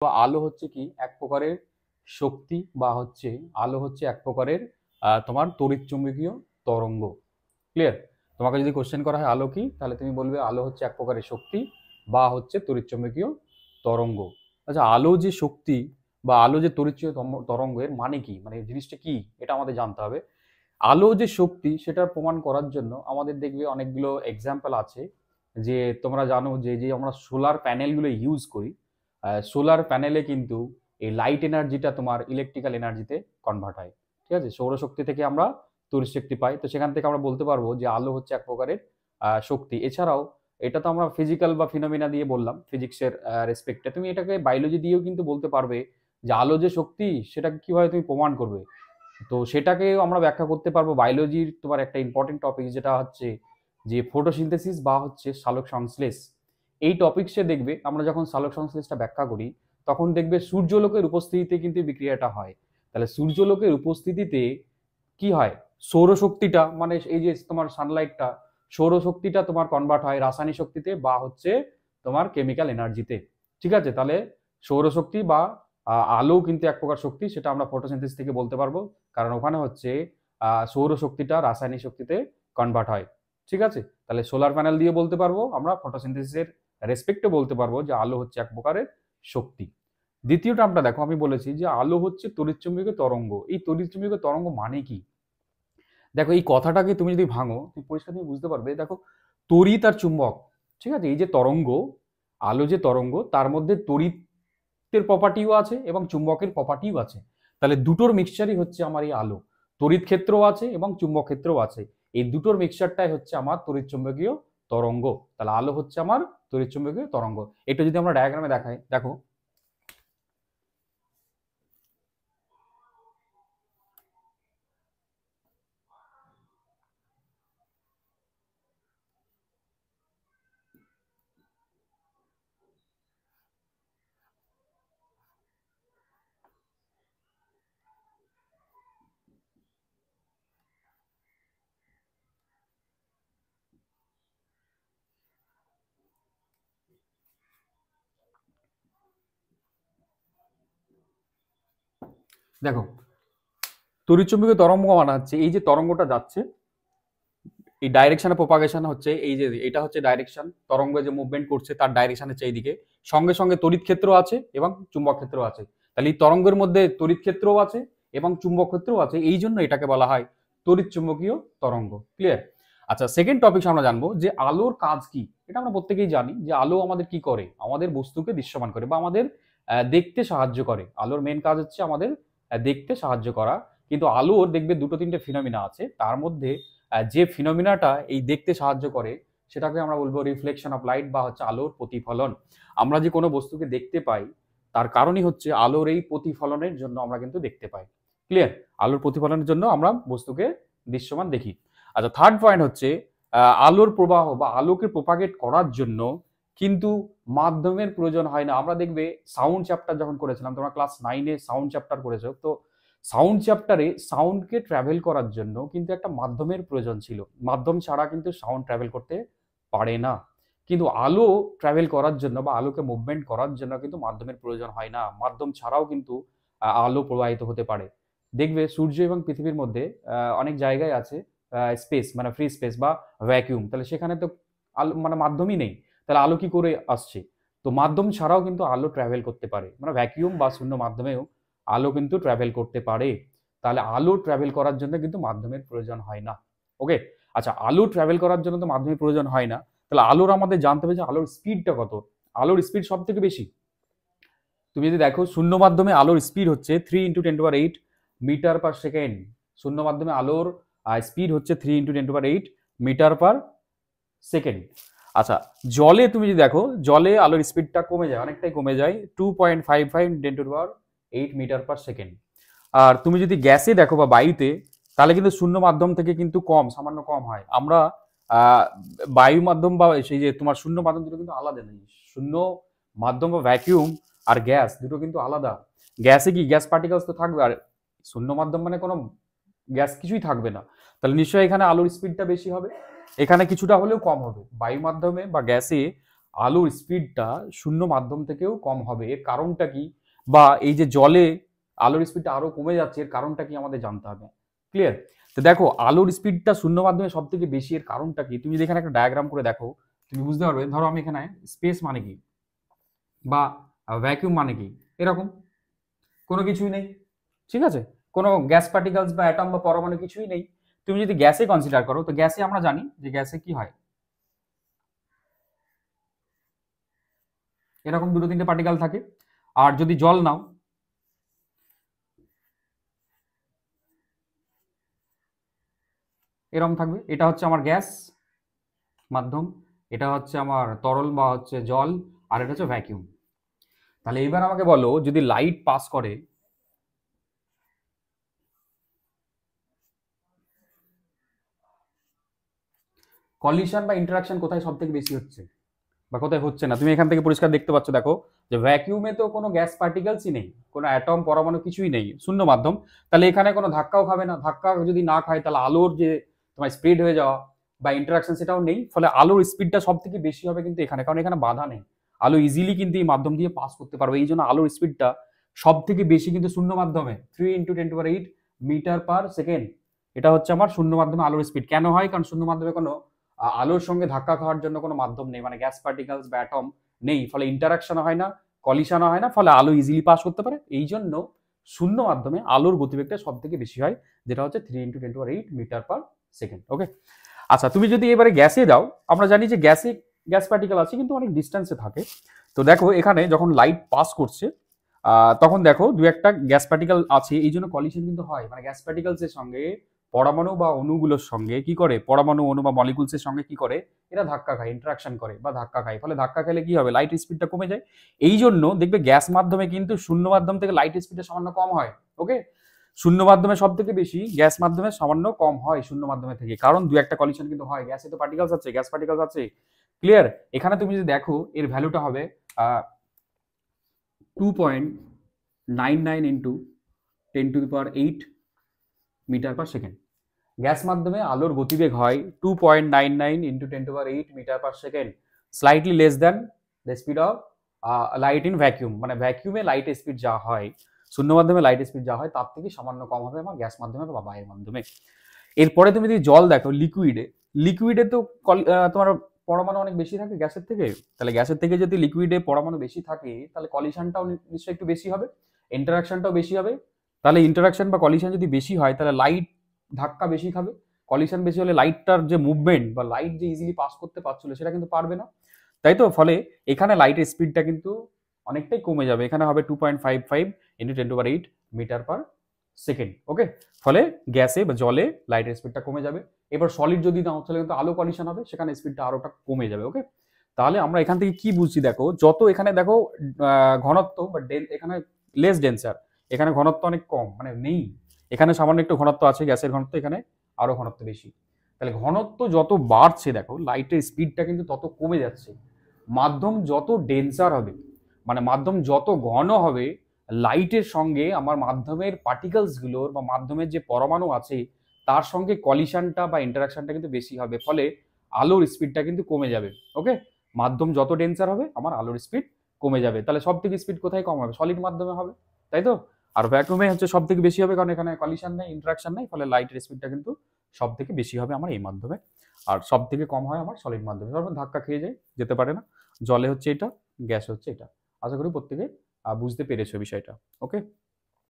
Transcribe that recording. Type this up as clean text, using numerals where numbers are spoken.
তো আলো হচ্ছে কি এক প্রকারের শক্তি বা হচ্ছে আলো হচ্ছে এক প্রকারের তোমার তড়িৎচুম্বকীয় তরঙ্গ। ক্লিয়ার? তোমাকে যদি কোশ্চেন করা হয় আলো কি, তাহলে তুমি বলবে আলো হচ্ছে এক প্রকারের শক্তি বা হচ্ছে তড়িৎচুম্বকীয় তরঙ্গ। আচ্ছা, আলো যে শক্তি বা আলো যে তড়িৎচুম্বকীয় তরঙ্গ, এর মানে কি, মানে জিনিসটা কি, এটা আমাদের জানতে হবে। আলো যে শক্তি সেটা প্রমাণ করার জন্য আমাদের দেখবে অনেকগুলো এক্সাম্পল আছে। যে তোমরা জানো যে যে আমরা সোলার প্যানেলগুলো ইউজ করি, সোলার প্যানেলে কিন্তু এই লাইট এনার্জিটা তোমার ইলেকট্রিক্যাল এনার্জিতে কনভার্ট হয়। ঠিক আছে, সৌরশক্তি থেকে আমরা তড়িৎ শক্তি পাই, তো সেখান থেকে আমরা বলতে পারবো যে আলো হচ্ছে এক প্রকারের শক্তি। এছাড়াও এটা তো আমরা ফিজিক্যাল বা ফিনোমিনা দিয়ে বললাম, ফিজিক্সের রেসপেক্টে। তুমি এটাকে বায়োলজি দিয়েও কিন্তু বলতে পারবে যে আলো যে শক্তি সেটাকে কিভাবে তুমি প্রমাণ করবে। তো সেটাকে আমরা ব্যাখ্যা করতে পারবো বায়োলজির তোমার একটা ইম্পর্টেন্ট টপিক, যেটা হচ্ছে যে ফটোসিনথেসিস বা হচ্ছে সালোক সংশ্লেষ। এই টপিকসে দেখবে আমরা যখন সালোক সংশ্লেষটা ব্যাখ্যা করি, তখন দেখবে সূর্যলোকের উপস্থিতিতে কিন্তু বিক্রিয়াটা হয়। তাহলে সূর্যলোকের উপস্থিতিতে কি হয়, সৌরশক্তিটা মানে এই যে তোমার সানলাইটটা, সৌরশক্তিটা তোমার কনভার্ট হয় রাসায়নিক শক্তিতে বা হচ্ছে তোমার কেমিক্যাল এনার্জিতে। ঠিক আছে, তাহলে সৌরশক্তি বা আলো কিন্তু এক প্রকার শক্তি, সেটা আমরা ফটোসিনথেসিস থেকে বলতে পারবো, কারণ ওখানে হচ্ছে সৌরশক্তিটা রাসায়নিক শক্তিতে কনভার্ট হয়। ঠিক আছে, তাহলে সোলার প্যানেল দিয়ে বলতে পারবো, আমরা ফটোসিনথেসিসের রেসপেক্টে বলতে পারবো যে আলো হচ্ছে এক প্রকারের শক্তি। দ্বিতীয় টার্মটা দেখো, আমি বলেছি যে আলো হচ্ছে তড়িৎচুম্বকীয় তরঙ্গ। এই তড়িৎচুম্বকীয় তরঙ্গ মানে কি? দেখো এই কথাটাকে তুমি যদি ভাঙো, তুমি পরিষ্কার তুমি বুঝতে পারবে। দেখো, তড়িৎ আর চুম্বক, ঠিক আছে, এই যে তরঙ্গ, আলো যে তরঙ্গ, তার মধ্যে তড়িতের প্রপার্টিও আছে এবং চুম্বকের প্রপার্টিও আছে। তাহলে দুটোর মিক্সচারই হচ্ছে আমার এই আলো। তড়িৎ ক্ষেত্রও আছে এবং চুম্বক ক্ষেত্রও আছে, এই দুটোর মিক্সচারটাই হচ্ছে আমার তড়িৎ চুম্বকীয় তরঙ্গ। তাহলে আলো হচ্ছে আমার তড়িৎ চুম্বকীয় তরঙ্গ। এটা যদি আমরা ডায়াগ্রামে দেখাই, দেখো দেখো তড়িৎচুম্বকীয় তরঙ্গ মানে হচ্ছে এই যে তরঙ্গটা যাচ্ছে, এই ডাইরেকশনে প্রপাগেশন হচ্ছে, এই যে এটা হচ্ছে ডাইরেকশন, তরঙ্গ যে মুভমেন্ট করছে তার ডাইরেকশন হচ্ছে এইদিকে, সঙ্গে সঙ্গে তড়িৎ ক্ষেত্র আছে এবং চুম্বক ক্ষেত্র আছে। তাহলে এই তরঙ্গের মধ্যে তড়িৎ ক্ষেত্রও আছে এবং চুম্বক ক্ষেত্রও আছে, এই জন্য এটাকে বলা হয় তড়িৎ চুম্বকীয় তরঙ্গ। ক্লিয়ার? আচ্ছা, সেকেন্ড টপিক আমরা জানবো যে আলোর কাজ কি। এটা আমরা প্রত্যেকেই জানি যে আলো আমাদের কি করে, আমাদের বস্তুকে দৃশ্যমান করে বা আমাদের দেখতে সাহায্য করে। আলোর মেন কাজ হচ্ছে আমাদের দেখতে সাহায্য করা। কিন্তু আলোর দেখবে দুটো তিনটে ফিনোমিনা আছে, তার মধ্যে যে ফিনোমিনাটা এই দেখতে সাহায্য করে সেটাকে আমরা বলবো রিফ্লেকশন অফ লাইট বা হচ্ছে আলোর প্রতিফলন। আমরা যে কোনো বস্তুকে দেখতে পাই তার কারণই হচ্ছে আলোর এই প্রতিফলনের জন্য আমরা কিন্তু দেখতে পাই। ক্লিয়ার? আলোর প্রতিফলনের জন্য আমরা বস্তুকে দৃশ্যমান দেখি। আচ্ছা, থার্ড পয়েন্ট হচ্ছে আলোর প্রবাহ বা আলোকে প্রপাগেট করার জন্য কিন্তু মাধ্যমের প্রয়োজন হয় না। আমরা দেখবে সাউন্ড চ্যাপ্টার যখন করেছিলাম, তোমরা ক্লাস 9-এ সাউন্ড চ্যাপ্টার করেছো, তো সাউন্ড চ্যাপ্টারে সাউন্ডকে ট্রাভেল করার জন্য কিন্তু একটা মাধ্যমের প্রয়োজন ছিল। মাধ্যম ছাড়া কিন্তু সাউন্ড ট্রাভেল করতে পারে না। কিন্তু আলো ট্রাভেল করার জন্য বা আলোকে মুভমেন্ট করার জন্য কিন্তু মাধ্যমের প্রয়োজন হয় না। মাধ্যম ছাড়াও কিন্তু আলো প্রবাহিত হতে পারে। দেখবে সূর্য এবং পৃথিবীর মধ্যে অনেক জায়গায় আছে স্পেস, মানে ফ্রি স্পেস বা ভ্যাকিউম, তাহলে সেখানে তো আলো মানে মাধ্যমই নেই, তাহলে আলো কি করে আসছে? তো মাধ্যম ছাড়াও কিন্তু আলো ট্রাভেল করতে পারে, মানে ভ্যাকিউম বা শূন্য মাধ্যমেও আলো কিন্তু ট্রাভেল করতে পারে। তাহলে আলো ট্রাভেল করার জন্য কিন্তু মাধ্যমের প্রয়োজন হয় না। ওকে, আচ্ছা, আলো ট্রাভেল করার জন্য তো মাধ্যমের প্রয়োজন হয় না, তাহলে আলোর আমাদের জানতে হবে যে আলোর স্পিডটা কত। আলোর স্পিড সব থেকে বেশি। তুমি যদি দেখো শূন্য মাধ্যমে আলোর স্পিড হচ্ছে 3 × 10⁸ মিটার পার সেকেন্ড। শূন্য মাধ্যমে আলোর স্পিড হচ্ছে 3 × 10⁸ মিটার পার সেকেন্ড। আচ্ছা, জলে তুমি যদি দেখো, জলে আলোর স্পিডটা কমে যায়, অনেকটাই কমে যায়, 2.55 × 10⁸ মিটার পার সেকেন্ড। আর তুমি যদি গ্যাসে দেখো বা বায়ুতে, তাহলে কিন্তু শূন্য মাধ্যম থেকে কিন্তু কম, সামান্য কম হয়। আমরা বায়ু মাধ্যম বা সেই যে তোমার শূন্য মাধ্যম দুটো কিন্তু আলাদা নেই। শূন্য মাধ্যম বা ভ্যাকিউম আর গ্যাস দুটো কিন্তু আলাদা। গ্যাসে কি গ্যাস পার্টিকেলস তো থাকবে, আর শূন্য মাধ্যম মানে কোনো গ্যাস কিছুই থাকবে না। তাহলে নিশ্চয়ই এখানে আলোর স্পিডটা বেশি হবে, এখানে কিছুটা হলেও কম হবে। বায়ু মাধ্যমে বা গ্যাসে আলোর স্পিডটা শূন্য মাধ্যম থেকেও কম হবে। এর কারণটা কি, বা এই যে জলে আলোর স্পিডটা আরো কমে যাচ্ছে, এর কারণটা কি আমাদের জানতে হবে। ক্লিয়ার? তো দেখো আলোর স্পিডটা শূন্য মাধ্যমে সব থেকে বেশি, এর কারণটা কি তুমি যদি এখানে একটা ডায়াগ্রাম করে দেখো তুমি বুঝতে পারবে। ধরো আমি এখানে স্পেস মানে কি বা ভ্যাকিউম মানে কি, এরকম কোনো কিছুই নেই, ঠিক আছে, কোনো গ্যাস পার্টিকেলস বা অ্যাটম বা পরমাণু কিছুই নেই। তুমি যদি গ্যাসে কনসিডার করো, তো গ্যাসে আমরা জানি যে গ্যাসে কি হয়, এরকম দুটো তিনটে পার্টিকেল থাকে। আর যদি জল নাও, এরকম থাকবে। এটা হচ্ছে আমার গ্যাস মাধ্যম, এটা হচ্ছে আমার তরল বা হচ্ছে জল, আর এটা হচ্ছে ভ্যাকিউম। তাহলে এবার আমাকে বলো, যদি লাইট পাস করে, কলিশন বা ইন্টারাকশন কোথায় সব থেকে বেশি হচ্ছে বা কোথায় হচ্ছে না, তুমি এখান থেকে পরিষ্কার দেখতে পাচ্ছ। দেখো যে ভ্যাকিউমে তো কোনো গ্যাস পার্টিকেলসই নেই, কোনো অ্যাটম পরমাণু কিছুই নেই, শূন্য মাধ্যম। তাহলে এখানে কোনো ধাক্কাও খাবে না, ধাক্কা যদি না খায় তাহলে আলোর যে তোমার স্প্রেড হয়ে যাওয়া বা ইন্টারাকশন সেটাও নেই। ফলে আলোর স্পিডটা সব থেকে বেশি হবে কিন্তু এখানে, কারণ এখানে বাধা নেই। আলো ইজিলি কিন্তু এই মাধ্যম দিয়ে পাস করতে পারবে, এই জন্য আলোর স্পিডটা সব থেকে বেশি কিন্তু শূন্য মাধ্যমে 3 × 10⁸ মিটার পার সেকেন্ড। এটা হচ্ছে আমার শূন্য মাধ্যমে আলোর স্পিড। কেন হয়? কারণ শূন্য মাধ্যমে কোনো আলোর সঙ্গে ধাক্কা খাওয়ার জন্য কোনো মাধ্যম নেই, মানে গ্যাস পার্টিকেলস বা অ্যাটম নেই, ফলে ইন্টারাকশন হয় না, কলিশন হয় না, ফলে আলো ইজিলি পাস করতে পারে। এই জন্য শূন্য মাধ্যমে আলোর গতিবেগটা সব থেকে বেশি হয়, যেটা হচ্ছে 3 × 10⁸ মিটার পার সেকেন্ড। ওকে, আচ্ছা তুমি যদি এবারে গ্যাসে যাও, আমরা জানি যে গ্যাসে গ্যাস পার্টিকেল আছে কিন্তু অনেক ডিস্টেন্সে থাকে। তো দেখো এখানে যখন লাইট পাস করছে তখন দেখো দু একটা গ্যাস পার্টিকেল আছে, এই জন্য কলিশন কিন্তু হয়, মানে গ্যাস পার্টিকেলসের সঙ্গে পরমাণু বা অণুগুলোর সঙ্গে কি করে, পরমাণু অণু বা মলিকুলসের সঙ্গে কি করে, এরা ধাক্কা খায়, ইন্টারাকশন করে বা ধাক্কা খায়। ফলে ধাক্কা খেলে কি হবে, লাইট স্পিডটা কমে যায়। এই জন্য দেখবে গ্যাস মাধ্যমে কিন্তু শূন্য মাধ্যম থেকে লাইট স্পিডটা সামান্য কম হয়। ওকে, শূন্য মাধ্যমে সব থেকে বেশি, গ্যাস মাধ্যমে সামান্য কম হয় শূন্য মাধ্যমে থেকে, কারণ দু একটা কলিশন কিন্তু হয়, গ্যাসে তো পার্টিকেলস আছে, গ্যাস পার্টিকেলস আছে। ক্লিয়ার? এখানে তুমি যদি দেখো এর ভ্যালুটা হবে 2.99 × 10⁸ মিটার পার সেকেন্ড। গ্যাস মাধ্যমে আলোর গতিবেগ হয় 2.99 × 10⁸ metre per second, slightly less than the speed of light in vacuum. মানে ভ্যাকিউমে লাইট স্পিড যা হয়, শূন্য মাধ্যমে লাইট স্পিড যা হয়, তার থেকে সামান্য কম হবে আমার গ্যাস মাধ্যমে বা বায়ুর মাধ্যমে। এরপরে তুমি যদি জল দেখো, লিকুইডে, লিকুইডে তো তোমার পরমাণু অনেক বেশি থাকে গ্যাসের থেকে। তাহলে গ্যাসের থেকে যদি লিকুইডে পরমাণু বেশি থাকে, তাহলে কলিশনটাও নিশ্চয়ই একটু বেশি হবে, ইন্টারাকশনটাও বেশি হবে। তাহলে ইন্টারাকশন বা কলিশন যদি বেশি হয়, তাহলে লাইট ধাক্কা বেশি খাবে। কলিশন বেশি হলে লাইটটার যে মুভমেন্ট বা লাইট যে ইজিলি পাস করতে পারছিল সেটা কিন্তু পারবে না, তাই তো? ফলে এখানে লাইটের স্পিডটা কিন্তু অনেকটাই কমে যাবে, এখানে হবে 2.55 × 10⁸ মিটার পার সেকেন্ড। ওকে, ফলে গ্যাসে বা জলে লাইটের স্পিডটা কমে যাবে। এবার সলিড যদি নাও, তাহলে কিন্তু আলো কলিশন হবে, সেখানে স্পিডটা আরোটা কমে যাবে। ওকে, তাহলে আমরা এখান থেকে কি বুঝছি, দেখো যত এখানে দেখো ঘনত্ব বা এখানে লেস ডেন্সার, এখানে ঘনত্ব অনেক কম, মানে নেই, এখানে সামান্য একটু ঘনত্ব আছে গ্যাসের ঘনত্ব, এখানে আরো ঘনত্ব বেশি। তাহলে ঘনত্ব যত বাড়ছে দেখো লাইটের স্পিডটা কিন্তু তত কমে যাচ্ছে। মাধ্যম যত ডেন্সার হবে, মানে মাধ্যম যত ঘন হবে, লাইটের সঙ্গে আমার মাধ্যমের পার্টিকেলসগুলোর বা মাধ্যমের যে পরমাণু আছে তার সঙ্গে কলিশনটা বা ইন্টারাকশনটা কিন্তু বেশি হবে, ফলে আলোর স্পিডটা কিন্তু কমে যাবে। ওকে, মাধ্যম যত ডেন্সার হবে আমার আলোর স্পিড কমে যাবে। তাহলে সব থেকে স্পিড কোথায় কম হবে, সলিড মাধ্যমে হবে, তাই তো? আর ভ্যাকুয়ামে হচ্ছে সব থেকে বেশি হবে, কারণ এখানে কলিশন নেই, ইন্টারাকশন নেই, ফলে লাইটের স্পিডটা কিন্তু সব থেকে বেশি হবে আমার এই মাধ্যমে। আর সব থেকে কম হয় আমার সলিড মাধ্যমে, ধরো ধাক্কা খেয়ে যায়, যেতে পারে না। জলে হচ্ছে এটা, গ্যাস হচ্ছে এটা। আশা করি প্রত্যেকে বুঝতে পেরেছো বিষয়টা। ওকে।